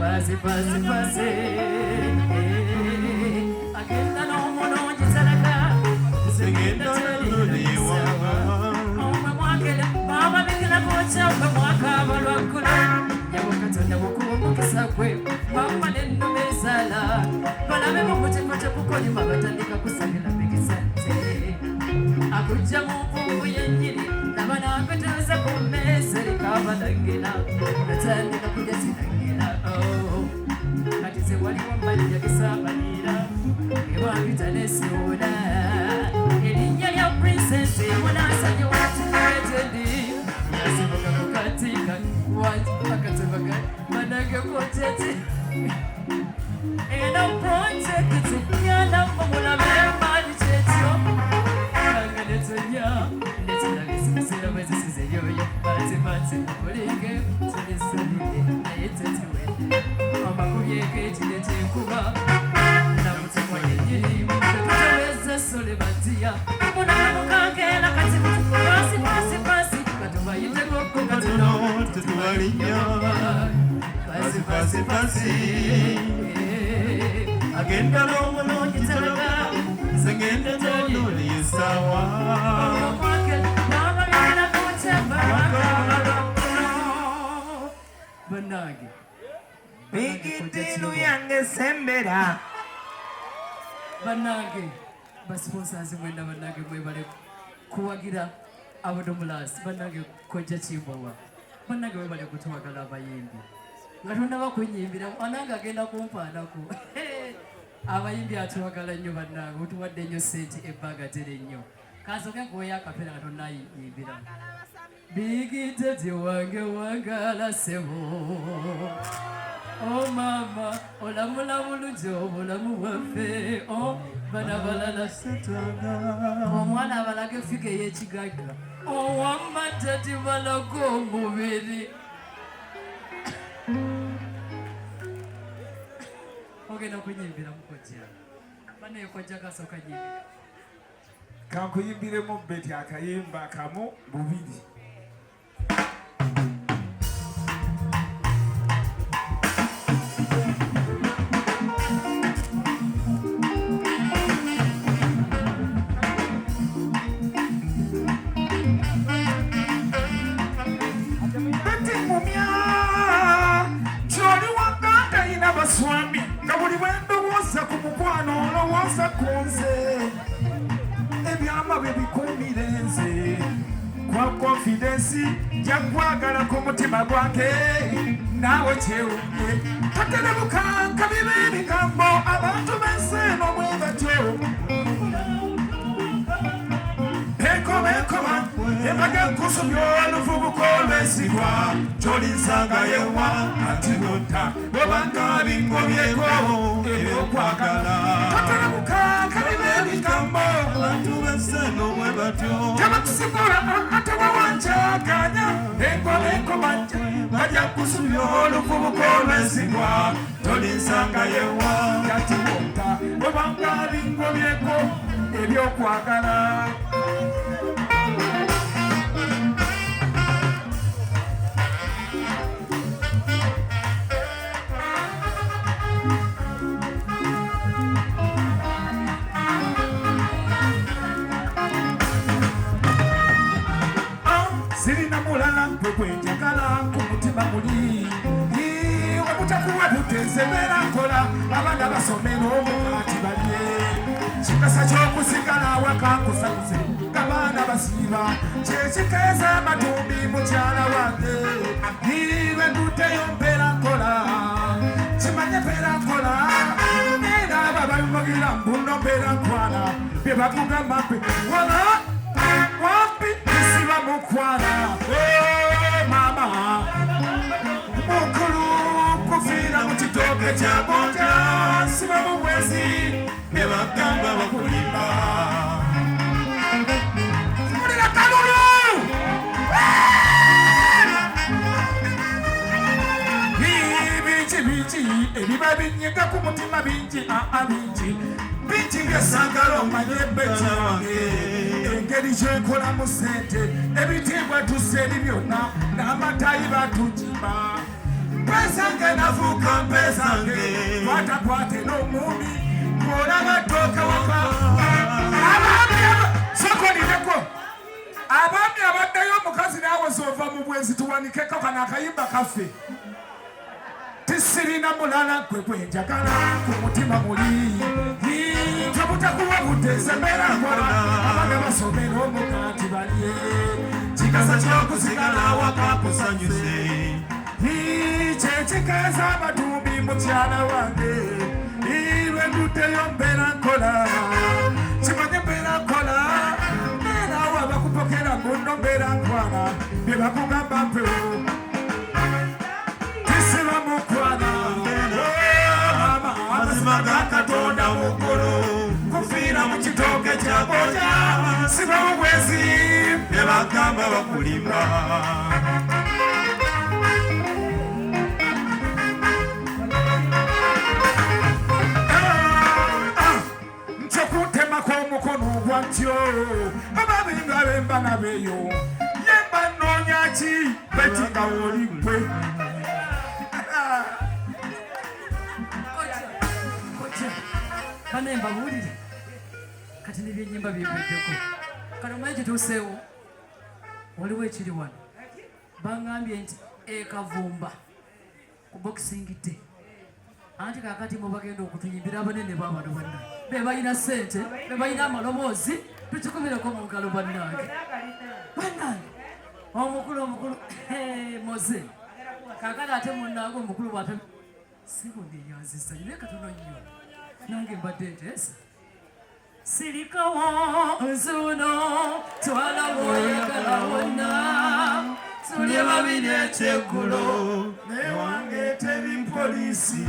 Pasi pasi pasi agenda n'omulungi Saraka segenda teliyiwawa omwe mwagera baba bigera kokyagwe mwakaba lwaggulu nyawo Katonda bukuwa omukisa gwe mama n'ennume ezaala balabe mu mutima tekukolima batandika kusabira mikisa nte akujja mu nvubu yennyini naba nange tuze ku mmeeza erikabalangira natandika kujja sinangira kati ze waliwo mbalira gesabalira ewambita nesiwona erinnya lya prinsesi munasanye watinaetedi yasibuka kukatika wakatebaga manage koteti eno projekiti yanambo mulabe mali kyekyo kanganetonya netinagesimusira bwezisize yoyo batimati olinge tulisalire naye tetiwende amakubyeko ekire kyenkuba namutimwa yenyirimu tetuteweza sole batiya munamukankera kati pasi pasi pasi katubayiteko katuno tetuwalinya pasi pasi pasi agenda n'omunoonyi talaga segenda gy'oli sawa bannange bigiddiinu yange sembera bannange basponsazi mwenda bannange mwebale kuwagira abadomulasi bannange kojja kimbowa bannange mwebale kutuwagala abayimbi nga tonnaba kunyimbira anange agenda kumpaanako abayimbi atuwagala nnyo bannange otuwadde nnyo sente ebbanga tere nnyo kansoke nkuweyo akapeera nga tonnayimbira bigidde gyewange wangala sebo o mama olamula bulungi obulamu bwaffe bana balala setwaga omwana abalaga efiga ey'ekigagga owamata tibalaga omubiri ogenda kunyimbira mukojja banaye kojja kasooka nyimbira kankuyimbiremu beti akayimba kamu bubiri swami nga buli bwendowooza ku mukwano olowooza ku nze ebyama bye bikuumire nze kwa konfidensi jakwagala ku mutima gwange naawe kyewunye taterebukanka bibe ebigambo abantu b'ensi eno bwe batyo enkoba embaga nkusubya oluvubuka olwesigwa kyolinsanga yewa atirota bwebanga bingobyeko ebyokwagala taterebukanka bibe ebigambo abantu b'ensi eno bwe batyo tebatusigula ate wawanjaganya enkoba bajja kusubya oluvubuka olwesigwa kyolinsanga yewa atirota bwebanga bingobyeko ebyokwagala sirina mulala kwekwenjagala ku mutima muli obutakuwa butezebera nkola abaana basomera omukati balye kikasa ky'okusigala awaka kusanyuze ng'abaana basiiba kyekikeeza amatumbi mukyala wange nibe nduteyo mpeera nkola kimanye mpeera nkola neera aba babimugira mbuno mpeera nkwala bye bakugamba mpe wala wampi isiba mukwala mama mukulu kufiira mu kitooke kya gonja siba mu bwezi ne bagamba bakulimba mulira kalulu bingi ebiba binyiga ku mutima bingi bingi byesagala omanye beti wange engeri gyenkola mu sente ebitiibwa tuseeri byonna n'amatayi batugimba mpezange navuuka mpezange kwatakwate n'omumi ng'olaba ttooke waka sokonireko abaami abaddeyo omukazi naawe z'ova mu bwenzi tuwanikeko kano akayimba kaffe tisirina mulala gwe gwenjagala ku mutima muli tebutakuwa butezemera nkola abaana basomera omukati balye kikasa ky'okusigala awaka kusanyuse kyekikeeza abatumbi mukyala wange lwe nduddeyo mbeera nkola kimanye mbeera nkola neeraawe abakupokera muno mbeera nkwala bye bakugamba mpewo tisiba mukwala amazima ga katonda mukulu kufiira mu kitooke kya gonja siba mubwezi bye bagamba bakulimba nkyekutemako omukono gwatyo ababinga bemba nabeyo yemba nnoonya ki beti nga woli gwe Kocha. bane mbabuulire kati nebyenyimba byekweddeko kano manyi kituuseewo waliwo ekiri wano baŋŋambye nti ekavumba ku boxing day anti kakati mwe bagenda okutuyimbira abanene b'abano banna be balina ssente be balina amaloboozi tukikubireko mu ngalo bannange omukulu moze kakati ate munnange omukulu bwate sibondeyanzisa naye katono nnyo nange mbadde nteesa sirikawo nzuno twala bwoyagala wonna tulye babiri ekyeggulo newange teri poliisi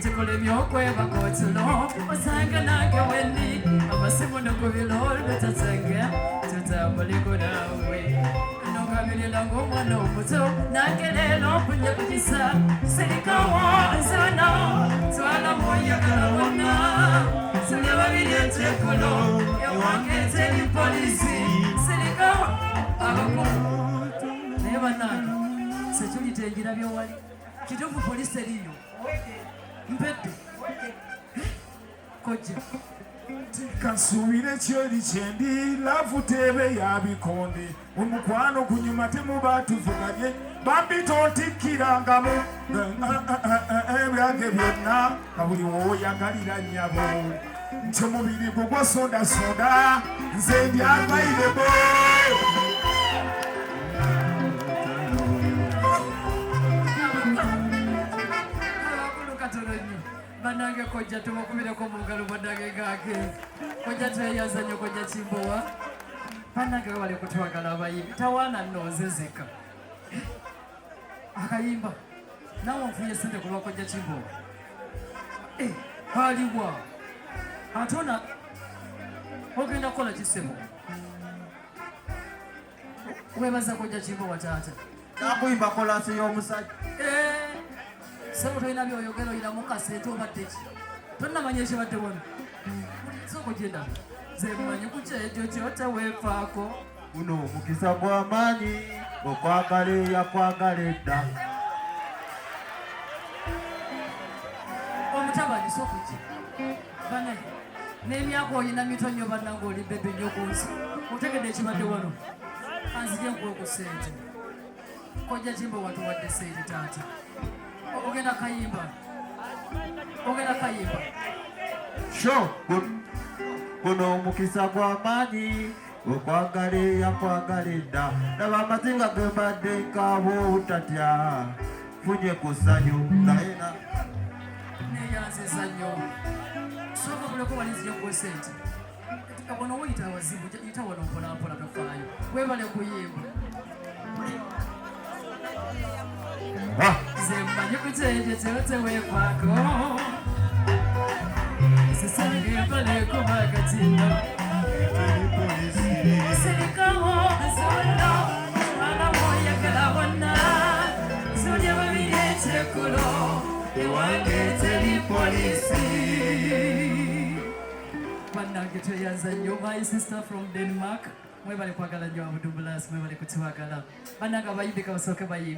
ekikolemyokwebakotilo osanga nange weni amasimu nokubilo tatsenge tutambuliko nawe nokabilila ng'omwana omuto nange leero mpunye kugisa sirikawo nzono twala mwoyagala wonna tulye babiri ekyeggulo ewange teri poliisi sirikawo abakulu naye bannange sekiyita enjira byowali kituufu poliisi eriyo mpedde kojja kasuubire kyoli kyendi laavu teebe ya bikonde omukwano gunyuma temubaatuvuganye bambi tontikkirangamu ebyange byonna nga buli wooyagalira nnyabo nti omubiri gugwo sondasonda nze ndyabairebo banange kojja tubakubireko mu ngalo banange gake kojja tweyaza nnyo kojja Kimbowa banange bali kutwagala abayimbi tawaana nnozezeka akayimba nawe nfunye sente kulwa kojja Kimbowa aliwa atona ogenda kukola kisebo webaza kojja Kimbowa taata nakuyimba kolasi y'omusajja sebo tolina byoyogera oyina mukasente obadde ki tonnamanya ekibadde wano soko gyenda nze mmanyi ku kyekyo kyoteweefaako guno omukisa gw'amaanyi okwagala eyakwagala edda omutabani soko ki bane n'emyaka oyina mitonyo bannange oli bebe nnyo ku nsi otegedde ekibadde wano anzije nkuwe ku ssente kojja Kimbowa watuwadde ssente taata ogenda kayimba sho guno omukisa gw'amaanyi okwagala eyakwagala edda laba amazinga gebadde nkaabo obutatya funye ku ssanyu naye neyanziza nnyo sooka buleko walinzija kuwa sente kabona woyita awazibu yita wano mpolampola tofaayo webale kuyimba zemmanyi ku kyekyo kyoteweefaako sisange mbalekuba katinda sirikawo nzono mwana mwoyagala wonna tulye babiri ekyeggulo ewange teri poliisi bannange tweyanza nnyo my sister from Denmark mwebale kwagala nnyo Abudubulas mwebale kutwagala bannange abayimbi kabasooke bayimbi